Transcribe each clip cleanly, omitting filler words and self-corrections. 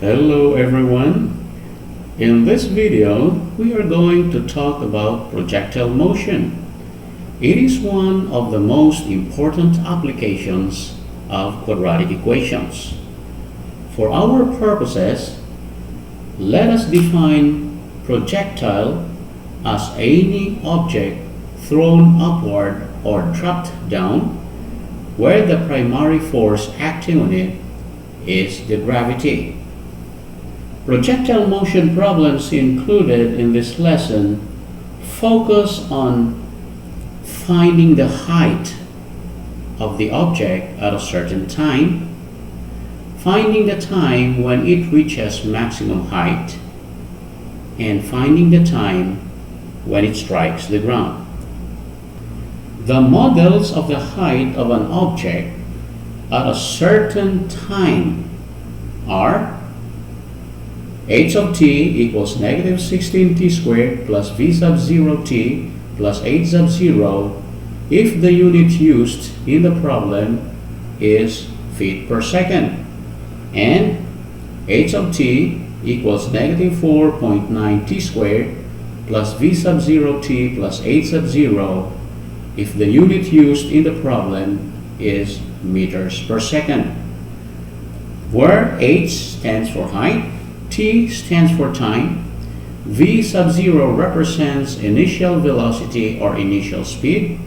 Hello everyone. In this video, we are going to talk about projectile motion. It is one of the most important applications of quadratic equations. For our purposes, let us define projectile as any object thrown upward or dropped down where the primary force acting on it is the gravity. Projectile motion problems included in this lesson focus on finding the height of the object at a certain time, finding the time when it reaches maximum height, and finding the time when it strikes the ground. The models of the height of an object at a certain time are h of t equals negative 16t squared plus v sub 0 t plus h sub 0 if the unit used in the problem is feet per second, and h of t equals negative 4.9 t squared plus v sub 0 t plus h sub 0 if the unit used in the problem is meters per second, where h stands for height, t stands for time, v sub 0 represents initial velocity or initial speed,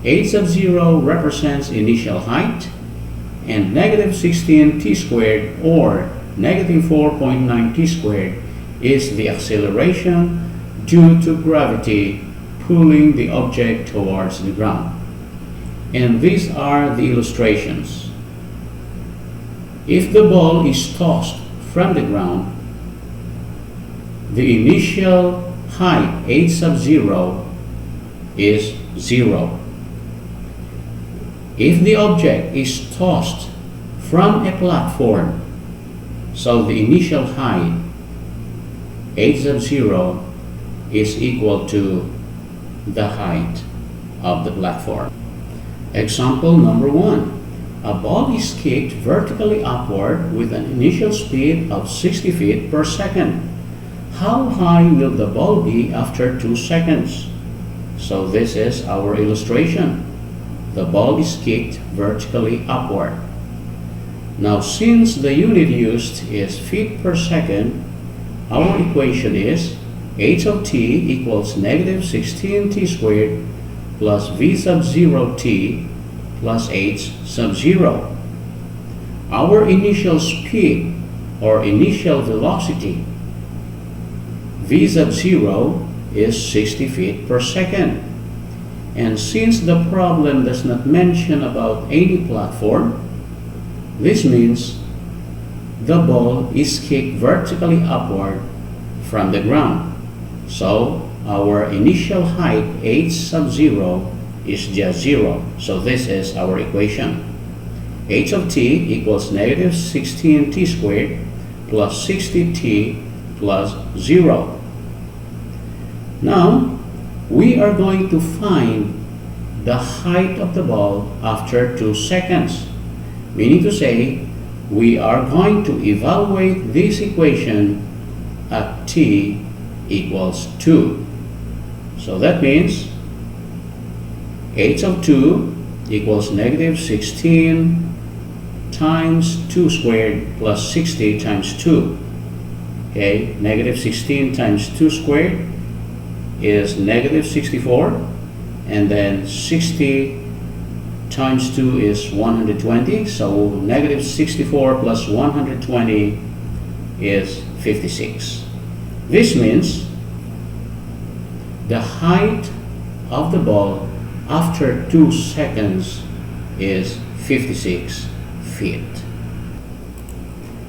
h sub 0 represents initial height, and negative 16 t squared or negative 4.9 t squared is the acceleration due to gravity pulling the object towards the ground. And these are the illustrations. If the ball is tossed from the ground, the initial height h sub 0 is 0. If the object is tossed from a platform, so the initial height h sub 0 is equal to the height of the platform. Example number 1. A ball is kicked vertically upward with an initial speed of 60 feet per second. How high will the ball be after 2 seconds? So this is our illustration. The ball is kicked vertically upward. Now, since the unit used is feet per second, our equation is h of t equals negative 16t squared plus v sub 0 t plus h sub 0. Our initial speed or initial velocity v sub 0 is 60 feet per second. And since the problem does not mention about any platform, this means the ball is kicked vertically upward from the ground. So our initial height h sub 0 is just 0. So this is our equation. H of t equals negative 16t squared plus 60t plus 0. Now, we are going to find the height of the ball after 2 seconds. Meaning to say, we are going to evaluate this equation at t equals 2. So that means h of 2 equals negative 16 times 2 squared plus 60 times 2. Okay, negative 16 times 2 squared is negative 64, and then 60 times 2 is 120, so negative 64 plus 120 is 56. This means the height of the ball after 2 seconds is 56 feet.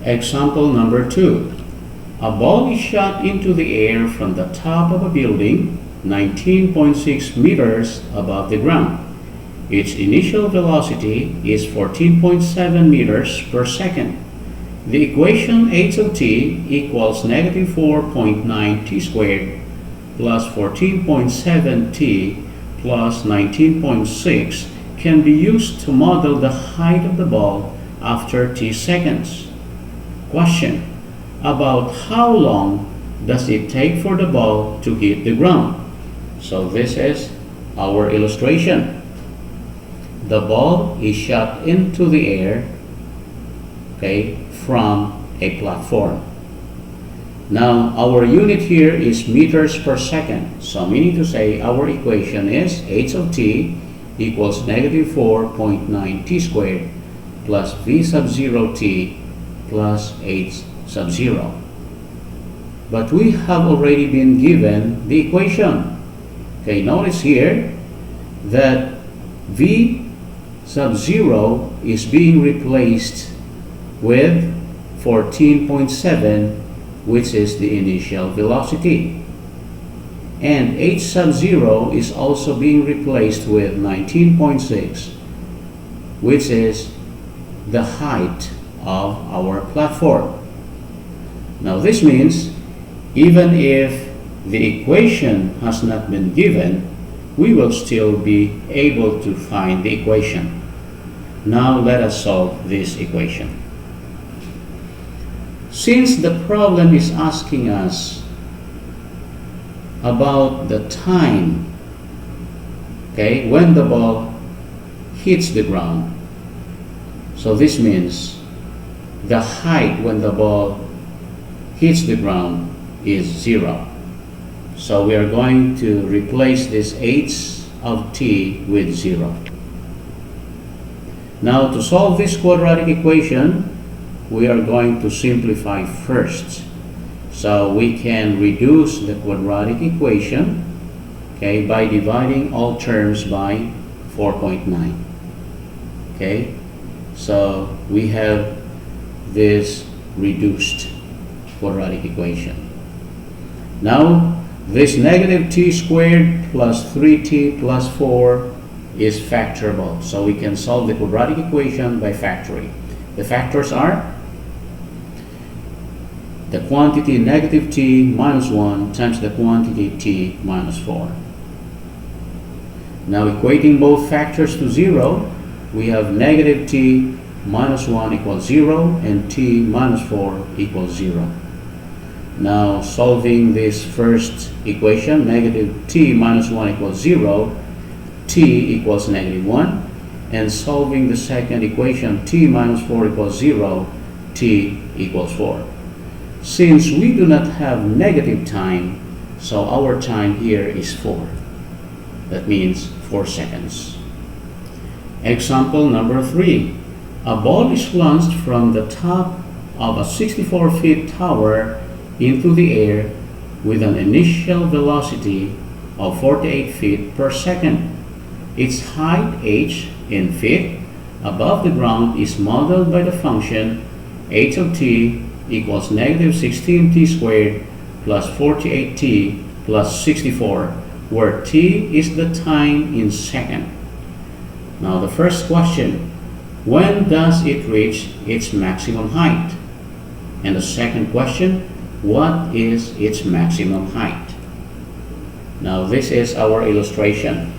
Example number 2. A ball is shot into the air from the top of a building 19.6 meters above the ground. Its initial velocity is 14.7 meters per second. The equation h of t equals negative 4.9 t squared plus 14.7 t plus 19.6 can be used to model the height of the ball after t seconds. Question: about how long does it take for the ball to hit the ground. So this is our illustration. The ball is shot into the air, okay, from a platform. Now our unit here is meters per second. So meaning to say our equation is h of t equals negative 4.9 t squared plus v sub 0 t plus h sub 0. But we have already been given the equation. Okay, notice here that v sub 0 is being replaced with 14.7, which is the initial velocity. And h sub 0 is also being replaced with 19.6, which is the height of our platform. Now this means even if the equation has not been given, we will still be able to find the equation. Now let us solve this equation. Since the problem is asking us about the time, okay, when the ball hits the ground, so this means the height when the ball hits the ground is 0. So we are going to replace this h of t with 0. Now to solve this quadratic equation, we are going to simplify first. So we can reduce the quadratic equation, okay, by dividing all terms by 4.9. Okay, so we have this reduced quadratic equation. Now this negative t squared plus 3t plus 4 is factorable. So we can solve the quadratic equation by factoring. The factors are the quantity negative t minus 1 times the quantity t minus 4. Now equating both factors to 0, we have negative t minus 1 equals 0 and t minus 4 equals 0. Now solving this first equation, negative t minus 1 equals 0, t equals negative 1, and solving the second equation, t minus 4 equals 0, t equals 4. Since we do not have negative time, so our time here is 4. That means 4 seconds. Example number 3. A ball is launched from the top of a 64 feet tower into the air with an initial velocity of 48 feet per second. Its height h in feet above the ground is modeled by the function h of t equals negative 16t squared plus 48t plus 64, where t is the time in second. Now the first question, when does it reach its maximum height? And the second question, what is its maximum height? Now this is our illustration.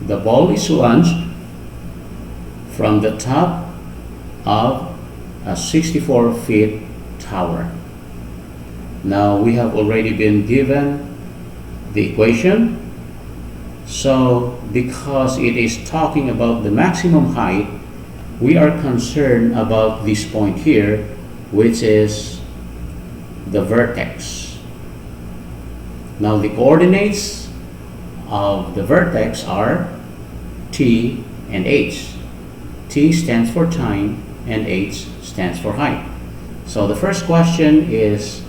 The ball is launched from the top of a 64 feet tower. Now we have already been given the equation. So because it is talking about the maximum height, we are concerned about this point here, which is the vertex. Now the coordinates of the vertex are t and h. T stands for time and h stands for height. So the first question is,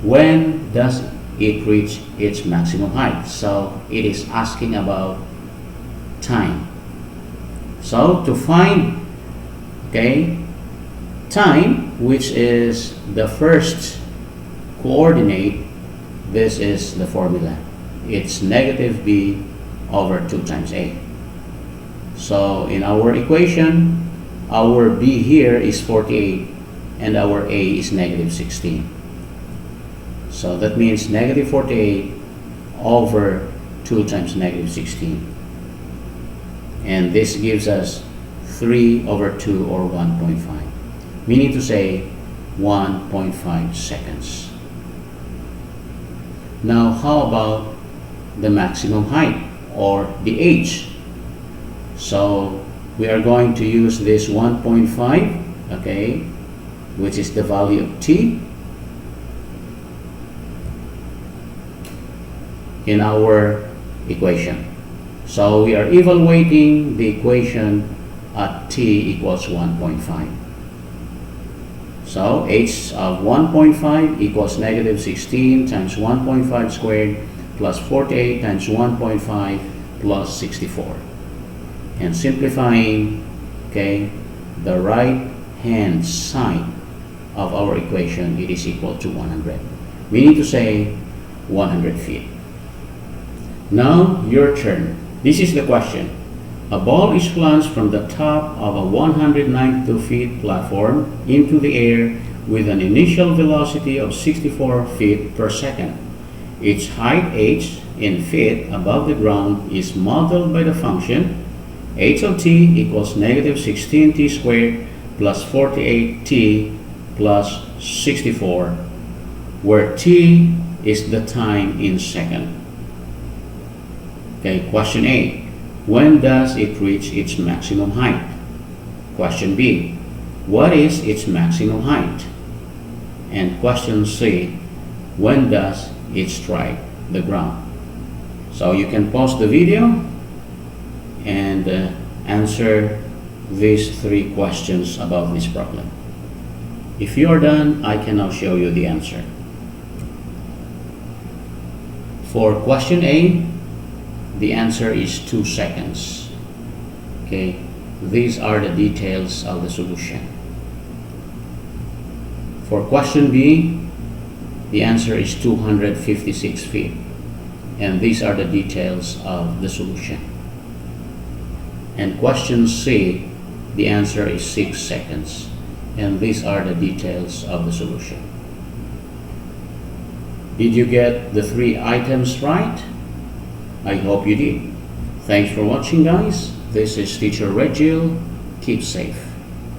when does it reach its maximum height? So it is asking about time. So to find, okay, time, which is the first coordinate, this is the formula. It's negative b over 2 times a. So in our equation, our b here is 48 and our a is negative 16. So that means negative 48 over 2 times negative 16. And this gives us 3 over 2 or 1.5. Meaning to say 1.5 seconds. Now how about the maximum height or the h? So we are going to use this 1.5, okay, which is the value of t in our equation. So we are evaluating the equation at t equals 1.5. So h of 1.5 equals negative 16 times 1.5 squared plus 48 times 1.5 plus 64. And simplifying, okay, the right hand side of our equation, it is equal to 100. We need to say 100 feet. Now your turn. This is the question. A ball is launched from the top of a 192 feet platform into the air with an initial velocity of 64 feet per second. Its height h in feet above the ground is modeled by the function h of t equals negative 16t squared plus 48t plus 64, where t is the time in second. Okay, question A. When does it reach its maximum height? Question B. What is its maximum height? And question C. When does it strike the ground? So you can pause the video and answer these three questions about this problem. If you are done, I can now show you the answer. For question A, the answer is 2 seconds. Okay, these are the details of the solution. For question B, the answer is 256 feet, and these are the details of the solution. And question C, the answer is 6 seconds, and these are the details of the solution. Did you get the 3 items right? I hope you did. Thanks for watching, guys. This is Teacher Rejil. Keep safe.